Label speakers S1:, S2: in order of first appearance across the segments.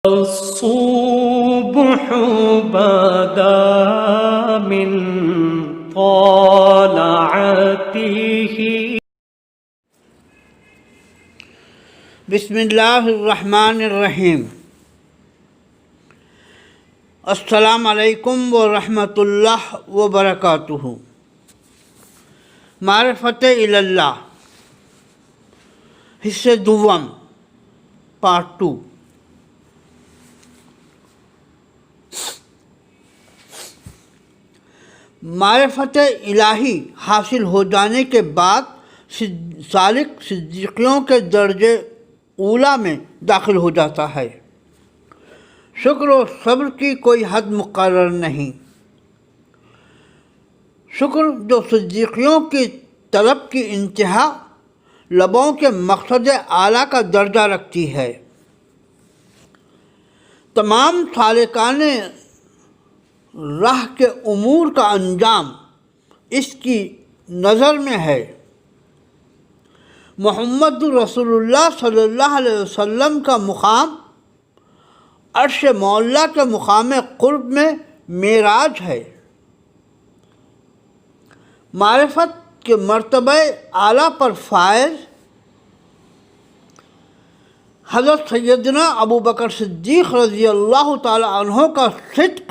S1: الصبح بدا من طلعته.
S2: بسم اللہ الرحمن الرحیم. السلام علیکم ورحمۃ اللہ وبرکاتہ. معرفت اللہ حصہ دوم پارٹ 2. معرفت الہی حاصل ہو جانے کے بعد سالک صدیقیوں کے درجے اولیٰ میں داخل ہو جاتا ہے. شکر و صبر کی کوئی حد مقرر نہیں. شکر جو صدیقیوں کی طلب کی انتہا لبوں کے مقصد اعلیٰ کا درجہ رکھتی ہے. تمام سالکان راہ کے امور کا انجام اس کی نظر میں ہے. محمد رسول اللہ صلی اللہ علیہ وسلم کا مقام عرش معلیٰ کے مقام قرب میں معراج ہے. معرفت کے مرتبہ اعلیٰ پر فائز حضرت سیدنا ابو بکر صدیق رضی اللہ تعالی عنہ کا صدق،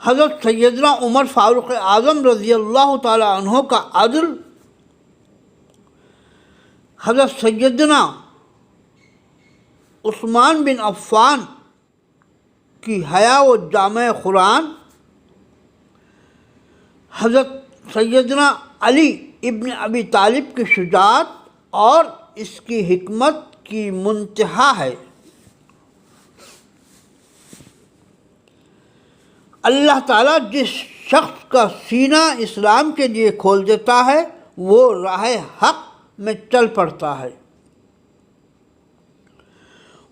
S2: حضرت سیدنا عمر فاروق اعظم رضی اللہ تعالی عنہ کا عدل، حضرت سیدنا عثمان بن عفان کی حیا و جامع قرآن، حضرت سیدنا علی ابن ابی طالب کی شجاعت اور اس کی حکمت کی منتہا ہے. اللہ تعالیٰ جس شخص کا سینہ اسلام کے لیے کھول دیتا ہے وہ راہ حق میں چل پڑتا ہے.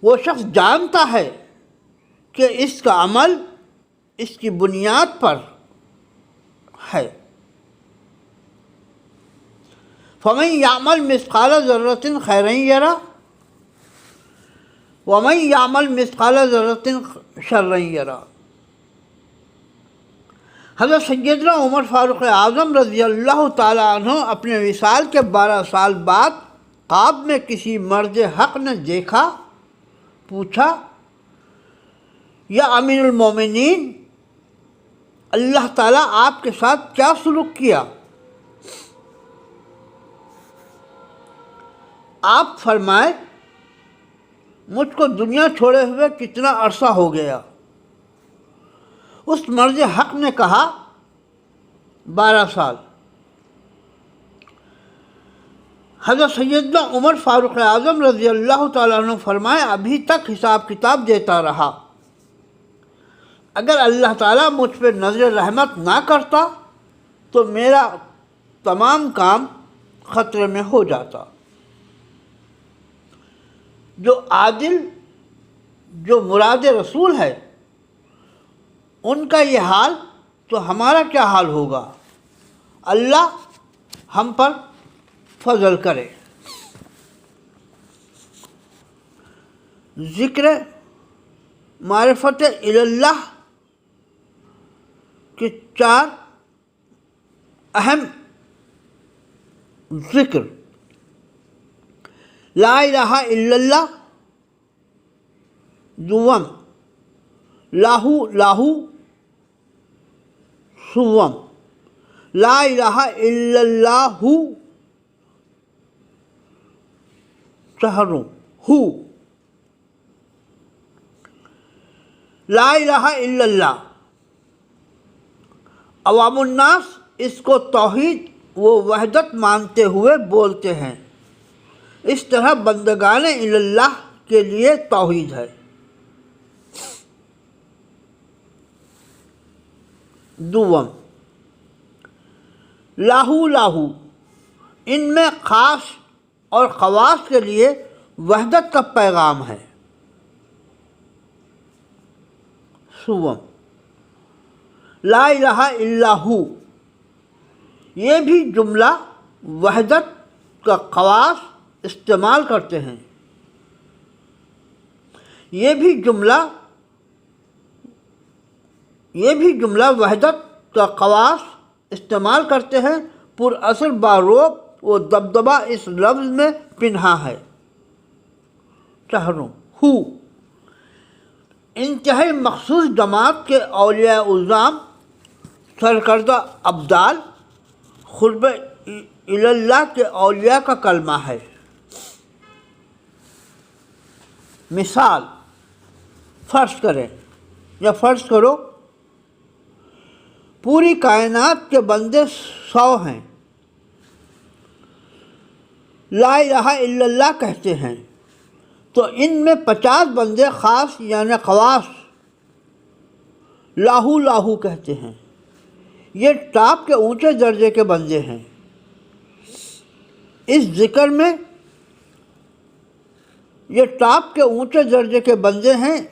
S2: وہ شخص جانتا ہے کہ اس کا عمل اس کی بنیاد پر ہے. فَمَن يَعْمَلْ مِثْقَالَ ذَرَّةٍ خَيْرًا يَرَهُ وَمَن يَعْمَلْ مِثْقَالَ ذَرَّةٍ شَرًّا يَرَهُ. حضرت سیدنا عمر فاروق اعظم رضی اللہ تعالیٰ عنہ اپنے وصال کے 12 سال بعد خواب میں کسی مرد حق نے دیکھا. پوچھا، یا امیر المومنین، اللہ تعالیٰ آپ کے ساتھ کیا سلوک کیا؟ آپ فرمائے، مجھ کو دنیا چھوڑے ہوئے کتنا عرصہ ہو گیا؟ اس مرد حق نے کہا، 12 سال. حضرت سیدنا عمر فاروق اعظم رضی اللہ تعالیٰ عنہ فرمائے، ابھی تک حساب کتاب دیتا رہا. اگر اللہ تعالیٰ مجھ پہ نظر رحمت نہ کرتا تو میرا تمام کام خطرے میں ہو جاتا. جو عادل، جو مراد رسول ہے، ان کا یہ حال تو ہمارا کیا حال ہوگا؟ اللہ ہم پر فضل کرے. ذکر معرفت اللہ کے 4 اہم ذکر: لا الہ الا اللہ، دوم لاہو لاہو، سوم لا الہ الا اللہ چہروں ہو. لا الہ الا اللہ عوام الناس اس کو توحید و وحدت مانتے ہوئے بولتے ہیں. اس طرح بندگان اللہ کے لیے توحید ہے. دوم لاہو لاہو، ان میں خاص اور خواص کے لیے وحدت کا پیغام ہے. سوم لا الہ الا ہو، یہ بھی جملہ وحدت کا خواص استعمال کرتے ہیں. یہ بھی جملہ وحدت کا خواص استعمال کرتے ہیں، پر اثر باروب و دبدبہ اس لفظ میں پنہا ہے۔ شہروں ہو انتہائی مخصوص جماعت کے اولیاء اعظام، سرکردہ ابدال، قرب اللہ کے اولیاء کا کلمہ ہے۔ مثال فرض کریں یا فرض کرو پوری کائنات کے بندے 100 ہیں، لا الہ الا اللہ کہتے ہیں، تو ان میں 50 بندے خاص یعنی خواص لاہو لاہو کہتے ہیں۔ یہ ٹاپ کے اونچے درجے کے بندے ہیں، اس ذکر میں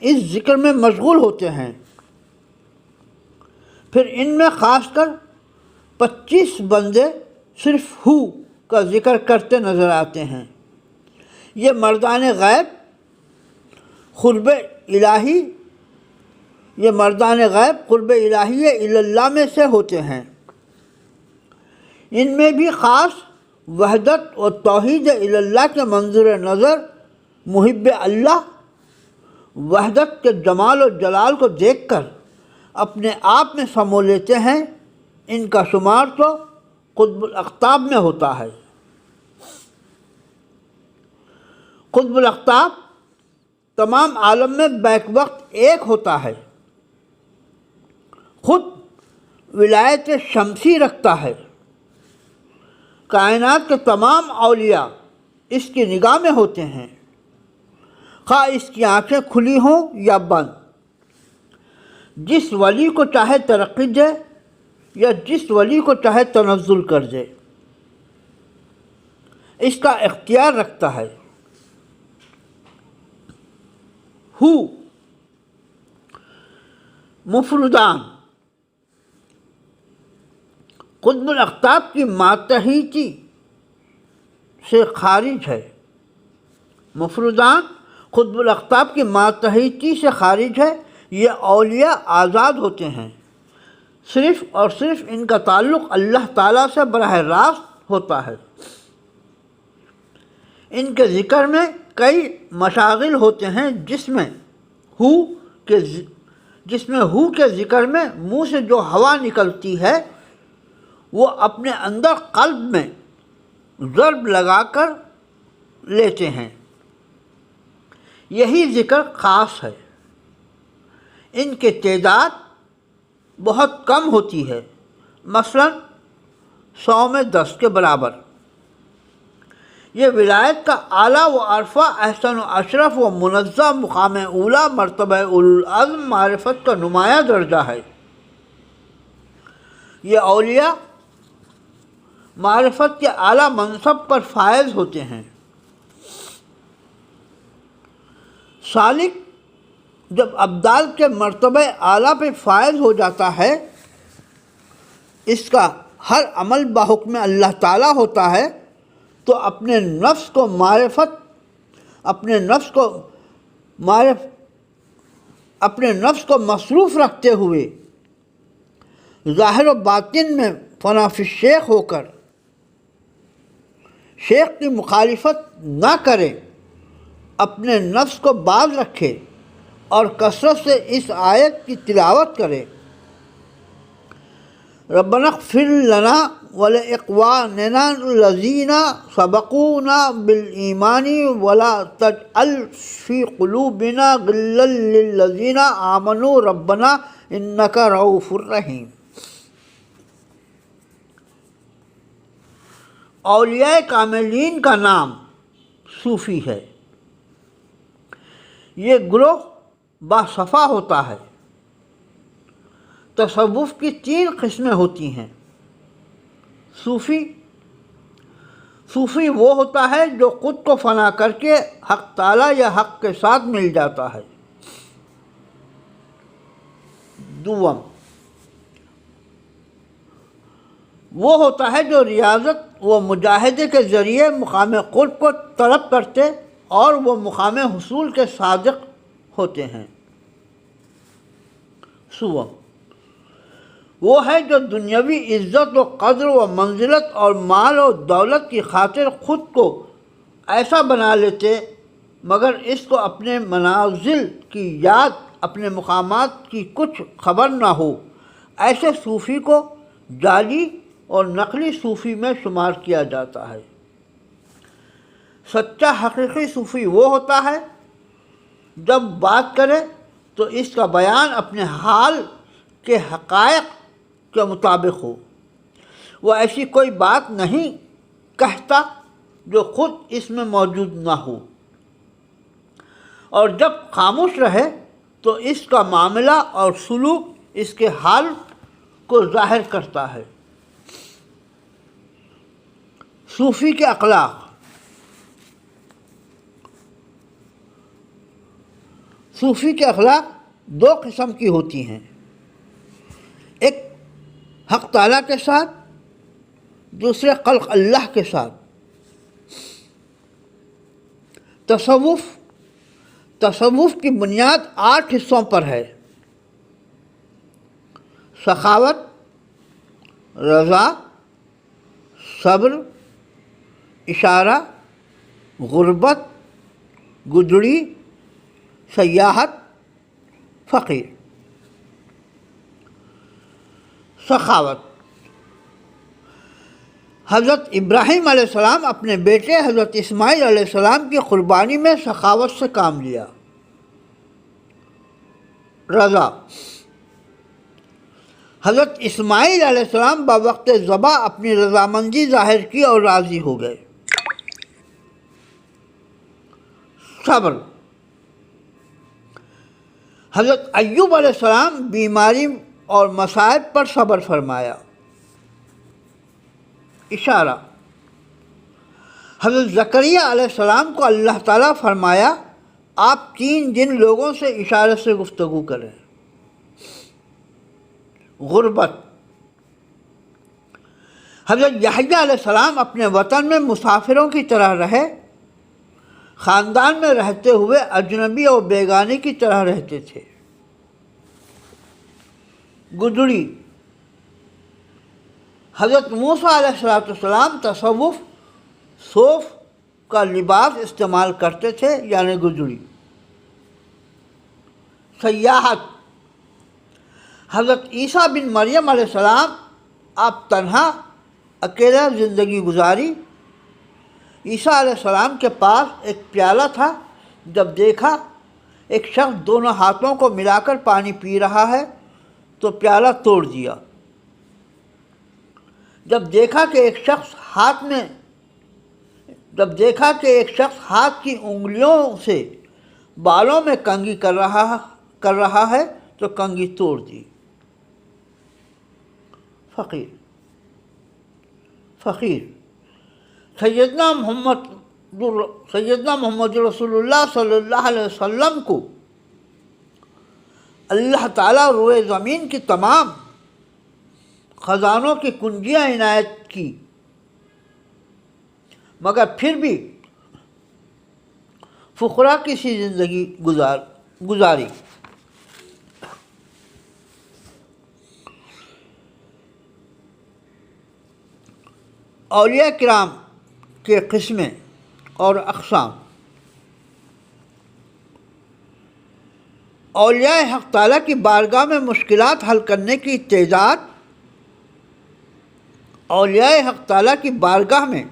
S2: اس ذکر میں مشغول ہوتے ہیں۔ پھر ان میں خاص کر 25 بندے صرف ہو کا ذکر کرتے نظر آتے ہیں۔ یہ مردان غیب قرب الہی اللہ میں سے ہوتے ہیں۔ ان میں بھی خاص وحدت و توحید اللہ کے منظر نظر محب اللہ وحدت کے جمال و جلال کو دیکھ کر اپنے آپ میں سمو لیتے ہیں۔ ان کا شمار تو قطب الاقطاب میں ہوتا ہے۔ قطب الاقطاب تمام عالم میں بیک وقت ایک ہوتا ہے، خود ولایت شمسی رکھتا ہے۔ کائنات کے تمام اولیاء اس کی نگاہ میں ہوتے ہیں، خواہ اس کی آنکھیں کھلی ہوں یا بند۔ جس ولی کو چاہے ترقی دے یا جس ولی کو چاہے تنزل کر دے، اس کا اختیار رکھتا ہے۔ ہو مفردان قطب الاقطاب کی ماتحتی سے خارج ہے۔ مفردان قطب الاقطاب کی ماتحتی سے خارج ہے۔ یہ اولیاء آزاد ہوتے ہیں، صرف اور صرف ان کا تعلق اللہ تعالیٰ سے براہ راست ہوتا ہے۔ ان کے ذکر میں کئی مشاغل ہوتے ہیں، جس میں ہو کے ذکر میں منہ سے جو ہوا نکلتی ہے وہ اپنے اندر قلب میں ضرب لگا کر لیتے ہیں، یہی ذکر خاص ہے۔ ان کی تعداد بہت کم ہوتی ہے، مثلا 100 میں 10 کے برابر۔ یہ ولایت کا اعلیٰ و ارفع، احسن و اشرف و منزہ مقام اولا، مرتبہ اولوالعزم معرفت کا نمایاں درجہ ہے۔ یہ اولیاء معرفت کے اعلیٰ منصب پر فائز ہوتے ہیں۔ سالک جب ابدال کے مرتبہ اعلیٰ پہ فائز ہو جاتا ہے، اس کا ہر عمل بحکم اللہ تعالیٰ ہوتا ہے، تو اپنے نفس کو مصروف رکھتے ہوئے ظاہر و باطن میں فنا فی الشیخ ہو کر شیخ کی مخالفت نہ کرے، اپنے نفس کو باز رکھے اور کثرت سے اس آیت کی تلاوت کرے۔ ربنا اغفر لنا ولاخواننا الذین سبقونا بالایمان ولا تجعل فی قلوبنا غلا للذین آمنوا ربنا انک رؤوف رحیم۔ اولیاء کاملین کا نام صوفی ہے۔ یہ گروہ باصفا ہوتا ہے۔ تصوف کی 3 قسمیں ہوتی ہیں۔ صوفی وہ ہوتا ہے جو خود کو فنا کر کے حق تعالیٰ یا حق کے ساتھ مل جاتا ہے۔ دوم وہ ہوتا ہے جو ریاضت و مجاہدے کے ذریعے مقام قرب کو طلب کرتے اور وہ مقام حصول کے صادق ہوتے ہیں۔ سوم وہ ہے جو دنیاوی عزت و قدر و منزلت اور مال و دولت کی خاطر خود کو ایسا بنا لیتے، مگر اس کو اپنے منازل کی یاد، اپنے مقامات کی کچھ خبر نہ ہو۔ ایسے صوفی کو جعلی اور نقلی صوفی میں شمار کیا جاتا ہے۔ سچا حقیقی صوفی وہ ہوتا ہے جب بات کرے تو اس کا بیان اپنے حال کے حقائق کے مطابق ہو۔ وہ ایسی کوئی بات نہیں کہتا جو خود اس میں موجود نہ ہو، اور جب خاموش رہے تو اس کا معاملہ اور سلوک اس کے حال کو ظاہر کرتا ہے۔ صوفی کے اخلاق۔ صوفی کے اخلاق دو قسم کی ہوتی ہیں، ایک حق تعالیٰ کے ساتھ، دوسرے خلق اللہ کے ساتھ۔ تصوف کی بنیاد 8 حصوں پر ہے: سخاوت، رضا، صبر، اشارہ، غربت، گدڑی، سیاحت، فقیر۔ سخاوت۔ حضرت ابراہیم علیہ السلام اپنے بیٹے حضرت اسماعیل علیہ السلام کی قربانی میں سخاوت سے کام لیا۔ رضا۔ حضرت اسماعیل علیہ السلام بوقت ذبح اپنی رضامندی ظاہر کی اور راضی ہو گئے۔ صبر۔ حضرت ایوب علیہ السلام بیماری اور مصائب پر صبر فرمایا۔ اشارہ۔ حضرت زکریا علیہ السلام کو اللہ تعالیٰ فرمایا آپ 3 دن لوگوں سے اشارے سے گفتگو کریں۔ غربت۔ حضرت یحییٰ علیہ السلام اپنے وطن میں مسافروں کی طرح رہے، خاندان میں رہتے ہوئے اجنبی اور بیگانے کی طرح رہتے تھے۔ گدڑی۔ حضرت موسیٰ علیہ السلام تصوف صوف کا لباس استعمال کرتے تھے، یعنی گدڑی۔ سیاحت۔ حضرت عیسیٰ بن مریم علیہ السلام آپ تنہا اکیلا زندگی گزاری۔ عیسیٰ علیہ السلام کے پاس ایک پیالہ تھا، جب دیکھا ایک شخص دونوں ہاتھوں کو ملا کر پانی پی رہا ہے تو پیالہ توڑ دیا۔ جب دیکھا کہ ایک شخص ہاتھ کی انگلیوں سے بالوں میں کنگھی کر رہا ہے تو کنگھی توڑ دی۔ فقیر۔ سیدنا محمد رسول اللہ صلی اللہ علیہ وسلم کو اللہ تعالیٰ روئے زمین کی تمام خزانوں کی کنجیاں عنایت کی، مگر پھر بھی فقراء کی سی زندگی گزاری۔ اولیاء کرام کے قسمیں اور اقسام۔ اولیاء حق تعالیٰ کی بارگاہ میں مشکلات حل کرنے کی تعداد، اولیاء حق تعالیٰ کی بارگاہ میں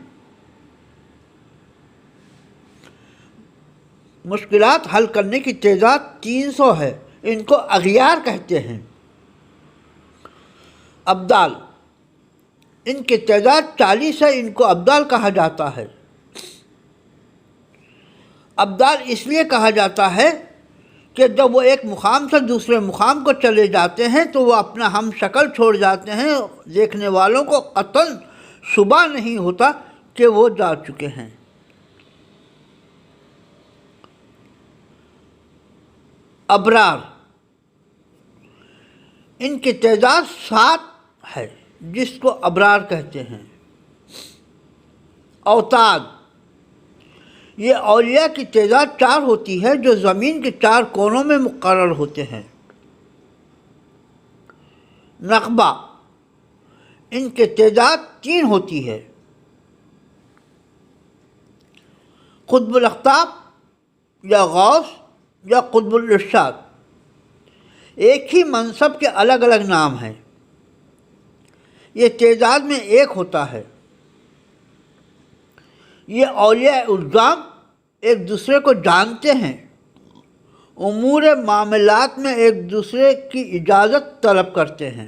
S2: مشکلات حل کرنے کی تعداد 300 ہے، ان کو اغیار کہتے ہیں۔ ابدال، ان کی تعداد 40 ہے، ان کو ابدال کہا جاتا ہے۔ ابدال اس لیے کہا جاتا ہے کہ جب وہ ایک مقام سے دوسرے مقام کو چلے جاتے ہیں تو وہ اپنا ہم شکل چھوڑ جاتے ہیں، دیکھنے والوں کو قطعاً شبہ نہیں ہوتا کہ وہ جا چکے ہیں۔ ابرار، ان کی تعداد 7 ہے، جس کو ابرار کہتے ہیں۔ اوتاد، یہ اولیاء کی تعداد 4 ہوتی ہے جو زمین کے 4 کونوں میں مقرر ہوتے ہیں۔ نقبہ، ان کی تعداد 3 ہوتی ہے۔ قطب الاقطاب یا غوث یا قطب الارشاد، ایک ہی منصب کے الگ الگ نام ہیں۔ یہ تعداد میں 1 ہوتا ہے۔ یہ اولیاء الزام ایک دوسرے کو جانتے ہیں، امور معاملات میں ایک دوسرے کی اجازت طلب کرتے ہیں۔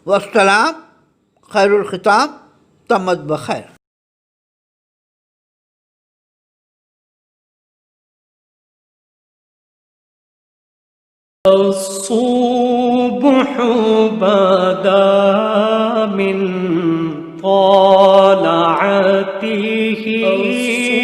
S2: والسلام، خیر الختام، تمت بخیر۔
S1: الصبح